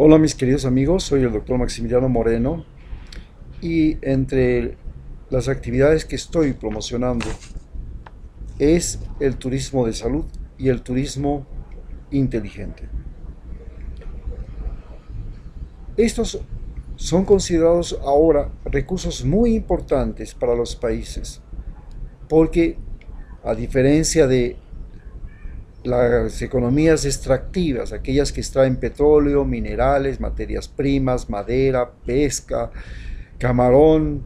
Hola mis queridos amigos, soy el doctor Maximiliano Moreno y entre las actividades que estoy promocionando es el turismo de salud y el turismo inteligente. Estos son considerados ahora recursos muy importantes para los países porque a diferencia de las economías extractivas, aquellas que extraen petróleo, minerales, materias primas, madera, pesca, camarón,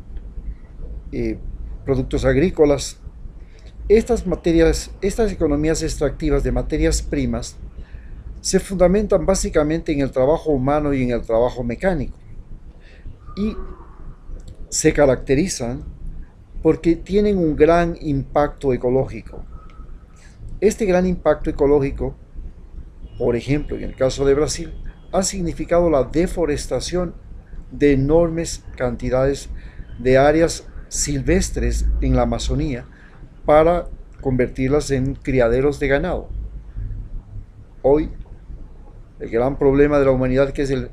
eh, productos agrícolas. Estas economías extractivas de materias primas se fundamentan básicamente en el trabajo humano y en el trabajo mecánico y se caracterizan porque tienen un gran impacto ecológico. Este gran impacto ecológico, por ejemplo, en el caso de Brasil, ha significado la deforestación de enormes cantidades de áreas silvestres en la Amazonía para convertirlas en criaderos de ganado. Hoy, el gran problema de la humanidad, que es el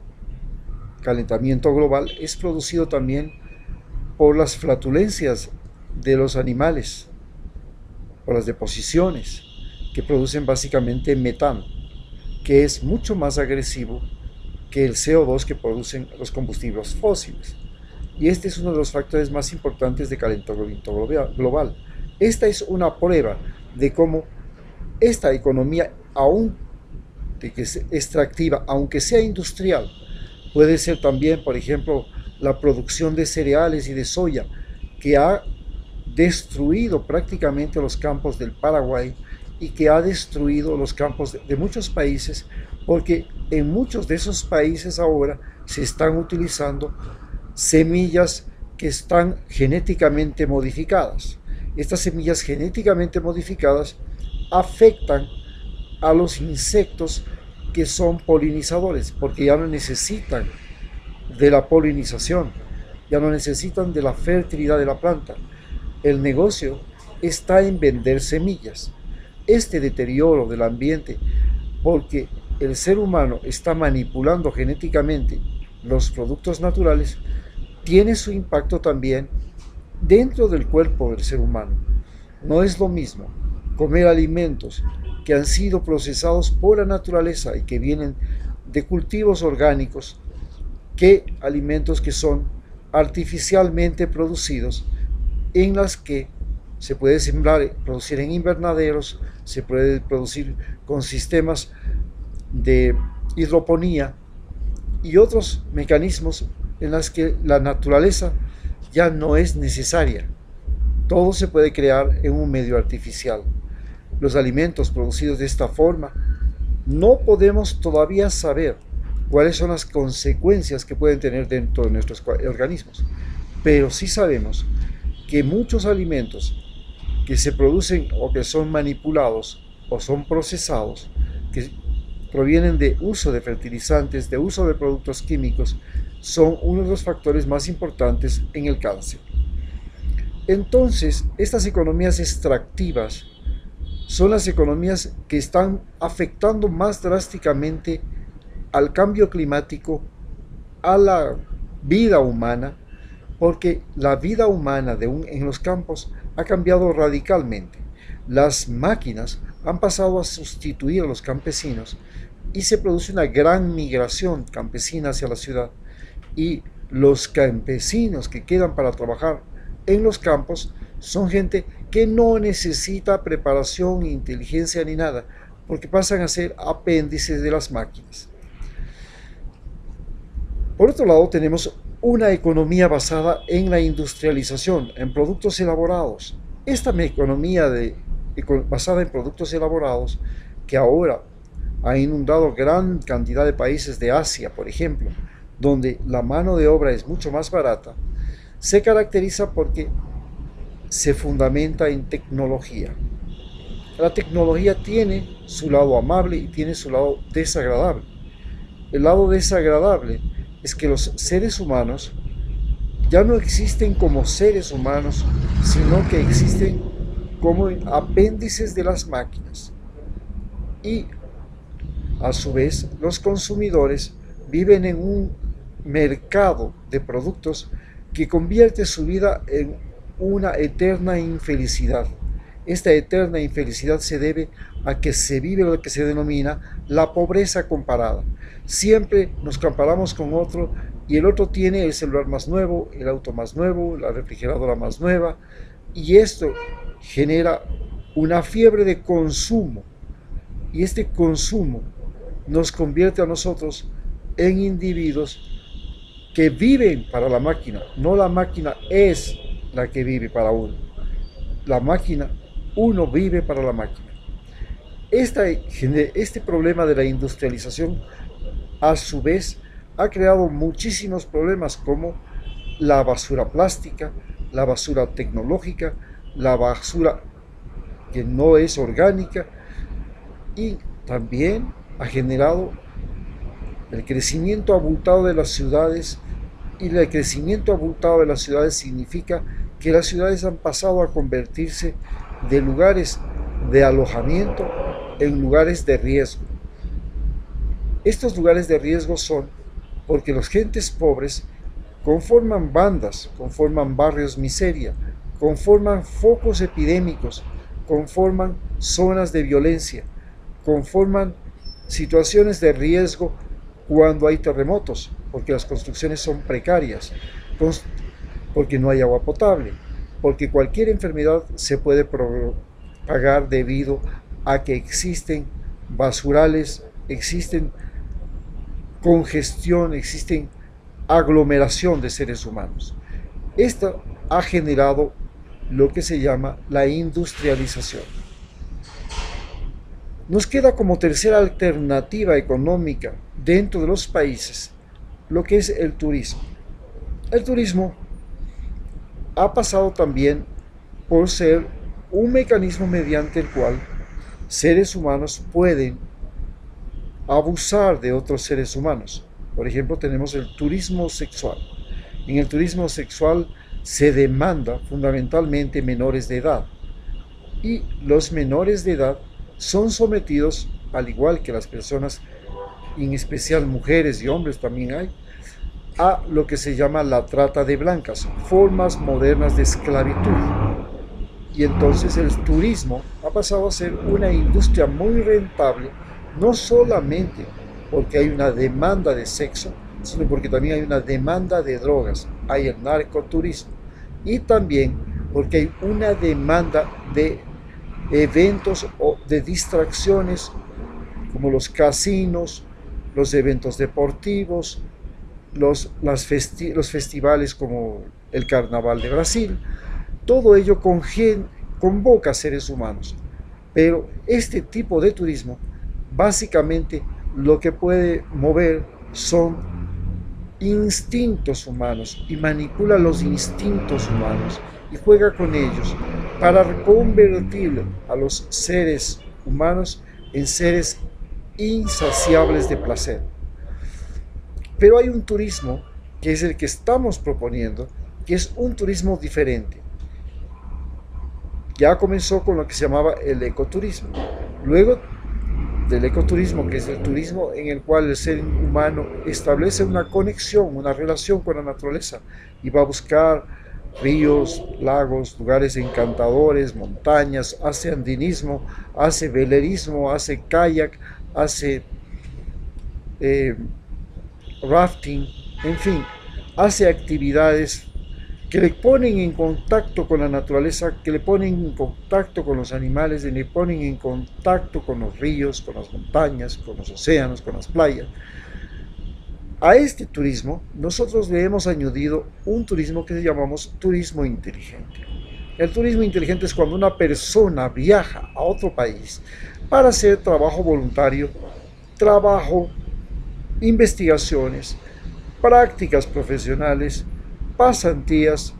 calentamiento global, es producido también por las flatulencias de los animales, por las deposiciones que producen básicamente metano, que es mucho más agresivo que el CO2 que producen los combustibles fósiles. Y este es uno de los factores más importantes de calentamiento global. Esta es una prueba de cómo esta economía, aún de que es extractiva, aunque sea industrial, puede ser también, por ejemplo, la producción de cereales y de soya, que ha destruido prácticamente los campos del Paraguay y que ha destruido los campos de muchos países, porque en muchos de esos países ahora se están utilizando semillas que están genéticamente modificadas. Estas semillas genéticamente modificadas afectan a los insectos que son polinizadores, porque ya no necesitan de la polinización, ya no necesitan de la fertilidad de la planta. El negocio está en vender semillas. Este deterioro del ambiente, porque el ser humano está manipulando genéticamente los productos naturales, tiene su impacto también dentro del cuerpo del ser humano. No es lo mismo comer alimentos que han sido procesados por la naturaleza y que vienen de cultivos orgánicos que alimentos que son artificialmente producidos, en las que se puede sembrar, producir en invernaderos, se puede producir con sistemas de hidroponía y otros mecanismos en las que la naturaleza ya no es necesaria. Todo se puede crear en un medio artificial. Los alimentos producidos de esta forma, no podemos todavía saber cuáles son las consecuencias que pueden tener dentro de nuestros organismos, pero sí sabemos que muchos alimentos que se producen o que son manipulados o son procesados, que provienen de uso de fertilizantes, de uso de productos químicos, son uno de los factores más importantes en el cáncer. Entonces, estas economías extractivas son las economías que están afectando más drásticamente al cambio climático, a la vida humana, porque la vida humana en los campos ha cambiado radicalmente. Las máquinas han pasado a sustituir a los campesinos y se produce una gran migración campesina hacia la ciudad. Y los campesinos que quedan para trabajar en los campos son gente que no necesita preparación, inteligencia ni nada, porque pasan a ser apéndices de las máquinas. Por otro lado, tenemos una economía basada en la industrialización, en productos elaborados. Esta economía basada en productos elaborados, que ahora ha inundado gran cantidad de países de Asia, por ejemplo, donde la mano de obra es mucho más barata, se caracteriza porque se fundamenta en tecnología. La tecnología tiene su lado amable y tiene su lado desagradable. El lado desagradable es que los seres humanos ya no existen como seres humanos, sino que existen como apéndices de las máquinas. Y a su vez, los consumidores viven en un mercado de productos que convierte su vida en una eterna infelicidad. Esta eterna infelicidad se debe a que se vive lo que se denomina la pobreza comparada. Siempre nos comparamos con otro y el otro tiene el celular más nuevo, el auto más nuevo, la refrigeradora más nueva, y esto genera una fiebre de consumo, y este consumo nos convierte a nosotros en individuos que viven para la máquina. No, la máquina es la que vive para uno. La máquina, uno vive para la máquina. Este problema de la industrialización, a su vez, ha creado muchísimos problemas como la basura plástica, la basura tecnológica, la basura que no es orgánica, y también ha generado el crecimiento abultado de las ciudades. Y el crecimiento abultado de las ciudades significa que las ciudades han pasado a convertirse de lugares de alojamiento en lugares de riesgo. Estos lugares de riesgo son porque las gentes pobres conforman bandas, conforman barrios miseria, conforman focos epidémicos, conforman zonas de violencia, conforman situaciones de riesgo cuando hay terremotos, porque las construcciones son precarias, porque no hay agua potable, porque cualquier enfermedad se puede propagar debido a que existen basurales, existen congestión, existen aglomeración de seres humanos. Esto ha generado lo que se llama la industrialización. Nos queda como tercera alternativa económica dentro de los países lo que es el turismo. El turismo ha pasado también por ser un mecanismo mediante el cual seres humanos pueden abusar de otros seres humanos. Por ejemplo, tenemos el turismo sexual. En el turismo sexual se demanda fundamentalmente menores de edad, y los menores de edad son sometidos, al igual que las personas, en especial mujeres y hombres también hay, a lo que se llama la trata de blancas, formas modernas de esclavitud. Y entonces el turismo ha pasado a ser una industria muy rentable, no solamente porque hay una demanda de sexo, sino porque también hay una demanda de drogas, hay el narcoturismo, y también porque hay una demanda de eventos o de distracciones como los casinos, los eventos deportivos, los festivales como el Carnaval de Brasil. Todo ello convoca a seres humanos, pero este tipo de turismo básicamente lo que puede mover son instintos humanos, y manipula los instintos humanos y juega con ellos para convertir a los seres humanos en seres insaciables de placer. Pero hay un turismo que es el que estamos proponiendo, que es un turismo diferente. Ya comenzó con lo que se llamaba el ecoturismo. Luego del ecoturismo, que es el turismo en el cual el ser humano establece una conexión, una relación con la naturaleza, y va a buscar ríos, lagos, lugares encantadores, montañas, hace andinismo, hace velerismo, hace kayak, hace rafting, en fin, hace actividades que le ponen en contacto con la naturaleza, que le ponen en contacto con los animales, que le ponen en contacto con los ríos, con las montañas, con los océanos, con las playas. A este turismo nosotros le hemos añadido un turismo que llamamos turismo inteligente. El turismo inteligente es cuando una persona viaja a otro país para hacer trabajo voluntario, trabajo, investigaciones, prácticas profesionales, pasantías,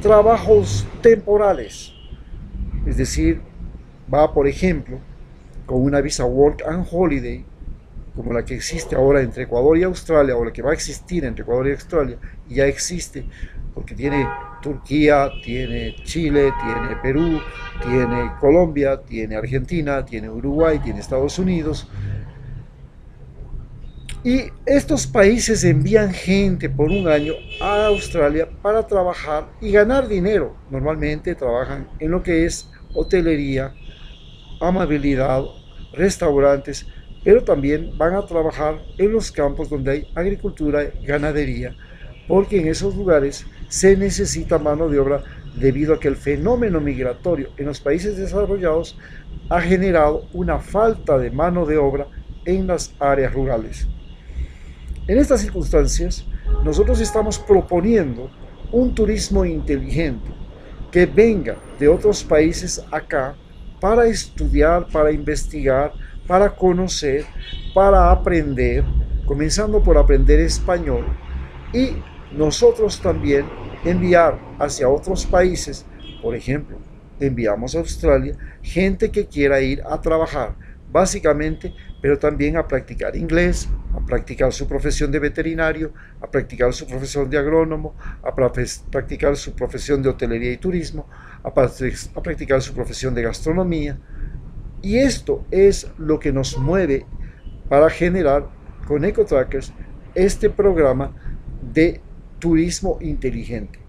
trabajos temporales. Es decir, va, por ejemplo, con una visa Work and Holiday, como la que existe ahora entre Ecuador y Australia, o la que va a existir entre Ecuador y Australia, y ya existe, porque tiene Turquía, tiene Chile, tiene Perú, tiene Colombia, tiene Argentina, tiene Uruguay, tiene Estados Unidos. Y estos países envían gente por un año a Australia para trabajar y ganar dinero. Normalmente trabajan en lo que es hotelería, amabilidad, restaurantes, pero también van a trabajar en los campos donde hay agricultura y ganadería, porque en esos lugares se necesita mano de obra debido a que el fenómeno migratorio en los países desarrollados ha generado una falta de mano de obra en las áreas rurales. En estas circunstancias, nosotros estamos proponiendo un turismo inteligente que venga de otros países acá para estudiar, para investigar, para conocer, para aprender, comenzando por aprender español y nosotros también enviar hacia otros países, por ejemplo, enviamos a Australia gente que quiera ir a trabajar, básicamente, pero también a practicar inglés, a practicar su profesión de veterinario, a practicar su profesión de agrónomo, a practicar su profesión de hotelería y turismo, a practicar su profesión de gastronomía. Y esto es lo que nos mueve para generar con EcoTrackers este programa de turismo inteligente.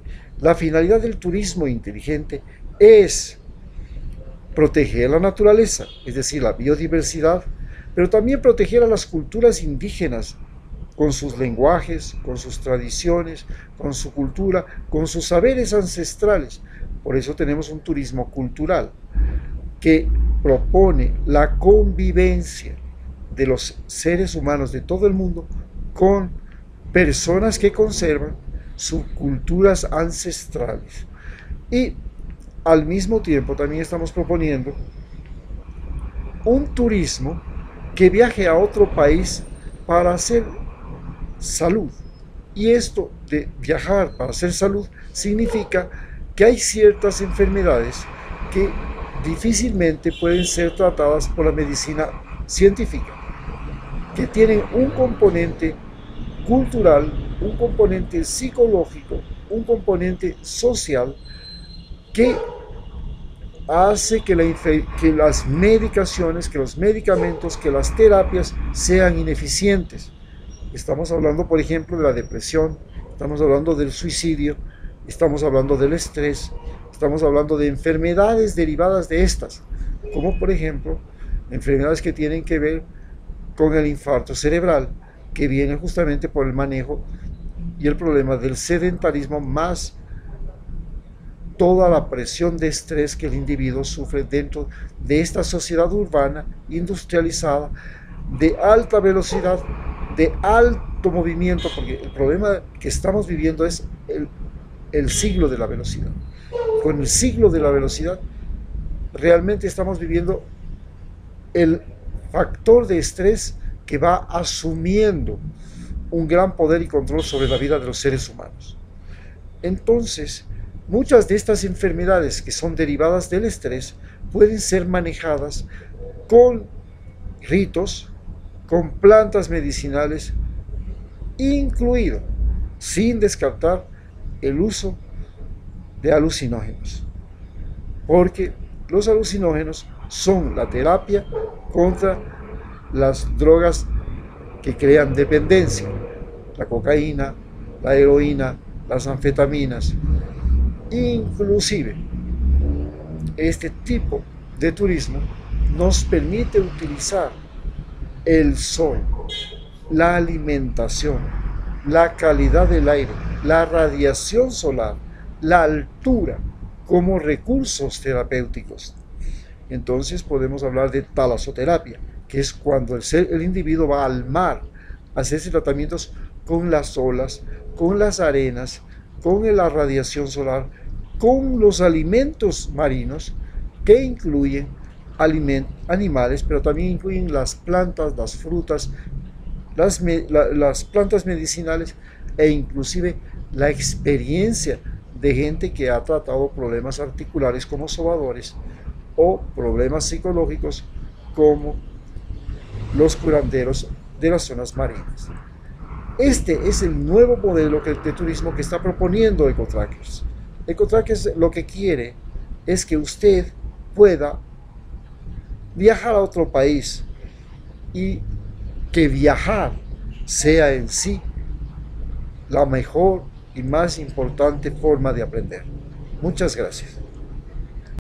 La finalidad del turismo inteligente es proteger la naturaleza, es decir, la biodiversidad, pero también proteger a las culturas indígenas con sus lenguajes, con sus tradiciones, con su cultura, con sus saberes ancestrales. Por eso tenemos un turismo cultural que propone la convivencia de los seres humanos de todo el mundo con personas que conservan sus culturas ancestrales. Y al mismo tiempo también estamos proponiendo un turismo que viaje a otro país para hacer salud. Y esto de viajar para hacer salud significa que hay ciertas enfermedades que difícilmente pueden ser tratadas por la medicina científica, que tienen un componente cultural, un componente psicológico, un componente social que hace que las medicaciones, que los medicamentos, que las terapias sean ineficientes. Estamos hablando, por ejemplo, de la depresión, estamos hablando del suicidio, estamos hablando del estrés, estamos hablando de enfermedades derivadas de estas, como por ejemplo, enfermedades que tienen que ver con el infarto cerebral, que viene justamente por el manejo y el problema del sedentarismo más toda la presión de estrés que el individuo sufre dentro de esta sociedad urbana, industrializada, de alta velocidad, de alto movimiento, porque el problema que estamos viviendo es el siglo de la velocidad. Con el siglo de la velocidad, realmente estamos viviendo el factor de estrés que va asumiendo un gran poder y control sobre la vida de los seres humanos. Entonces, muchas de estas enfermedades que son derivadas del estrés pueden ser manejadas con ritos, con plantas medicinales, incluido, sin descartar, el uso de alucinógenos. Porque los alucinógenos son la terapia contra las drogas que crean dependencia, la cocaína, la heroína, las anfetaminas. Inclusive, este tipo de turismo nos permite utilizar el sol, la alimentación, la calidad del aire, la radiación solar, la altura como recursos terapéuticos. Entonces podemos hablar de talasoterapia, que es cuando el individuo va al mar a hacerse tratamientos con las olas, con las arenas, con la radiación solar, con los alimentos marinos que incluyen animales, pero también incluyen las plantas, las frutas, las plantas medicinales e inclusive la experiencia de gente que ha tratado problemas articulares como sobadores o problemas psicológicos como los curanderos de las zonas marinas. Este es el nuevo modelo de turismo que está proponiendo EcoTrackers. EcoTrackers lo que quiere es que usted pueda viajar a otro país y que viajar sea en sí la mejor y más importante forma de aprender. Muchas gracias.